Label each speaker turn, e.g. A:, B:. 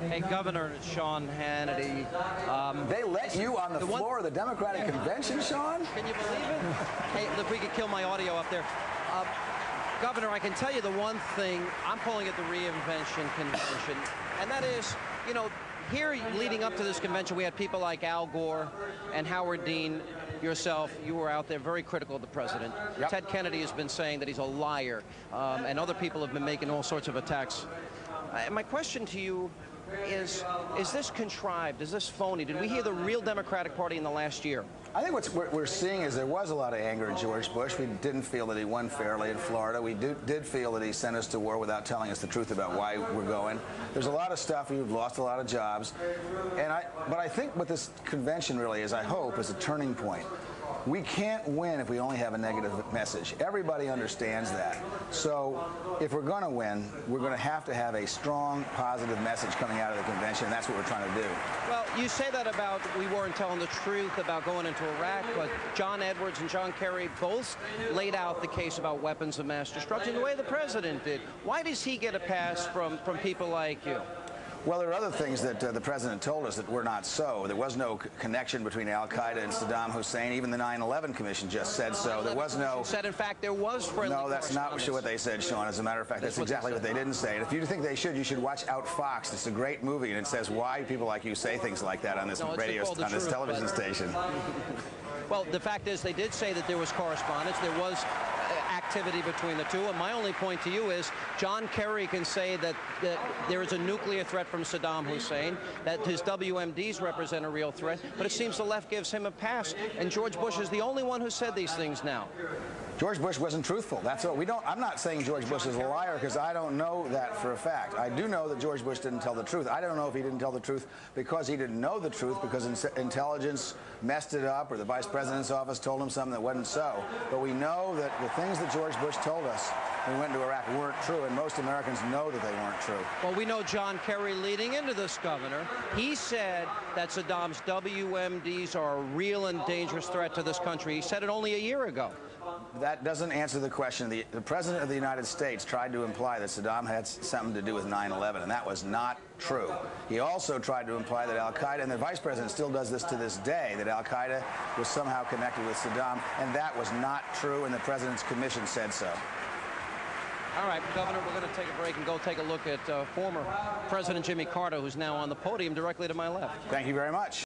A: Hey, Governor, it's Sean Hannity.
B: They let you on the floor of the Democratic convention, Sean?
A: Can you believe it? Hey, if we could kill my audio up there. Governor, I can tell you the one thing, I'm calling it the reinvention convention, and that is, you know, here leading up to this convention, we had people like Al Gore and Howard Dean, yourself, you were out there very critical of the president.
B: Yep.
A: Ted Kennedy has been saying that he's a liar, and other people have been making all sorts of attacks. My question to you is this contrived? Is this phony? Did we hear the real Democratic Party in the last year?
B: I think what we're seeing is there was a lot of anger at George Bush. We didn't feel that he won fairly in Florida. We did feel that he sent us to war without telling us the truth about why we're going. There's a lot of stuff. We've lost a lot of jobs. But I think what this convention really is, I hope, is a turning point. We can't win if we only have a negative message. Everybody understands that. So if we're going to win, we're going to have a strong, positive message coming out of the convention, and that's what we're trying to do.
A: Well, you say that about we weren't telling the truth about going into Iraq, but John Edwards and John Kerry both laid out the case about weapons of mass destruction the way the president did. Why does he get a pass from people like you?
B: Well, there are other things that the president told us that were not so. There was no connection between al-Qaeda and Saddam Hussein. Even the 9/11 Commission just said so. There was no...
A: said, in fact, there was friendly
B: No, that's not what they said, Sean. As a matter of fact, that's exactly what they didn't say. And if you think they should, you should watch Outfoxed. It's a great movie, and it says why people like you say things like that on this this television station.
A: Well, the fact is they did say that there was correspondence. There was activity between the two. And my only point to you is John Kerry can say that there is a nuclear threat from Saddam Hussein, that his WMDs represent a real threat, but it seems the left gives him a pass. And George Bush is the only one who said these things now.
B: George Bush wasn't truthful. That's all. I'm not saying George Bush is a liar because I don't know that for a fact. I do know that George Bush didn't tell the truth. I don't know if he didn't tell the truth because he didn't know the truth, because intelligence messed it up, or the vice president's office told him something that wasn't so. But we know that the things that George Bush told us when we went to Iraq weren't true, and most Americans know that they weren't true.
A: Well, we know John Kerry leading into this, Governor. He said that Saddam's WMDs are a real and dangerous threat to this country. He said it only a year ago.
B: That doesn't answer the question. The President of the United States tried to imply that Saddam had something to do with 9/11, and that was not true. He also tried to imply that al-Qaeda, and the Vice President still does this to this day, that al-Qaeda was somehow connected with Saddam, and that was not true, and the President's commission said so.
A: All right, Governor, we're going to take a break and go take a look at former President Jimmy Carter, who's now on the podium directly to my left.
B: Thank you very much.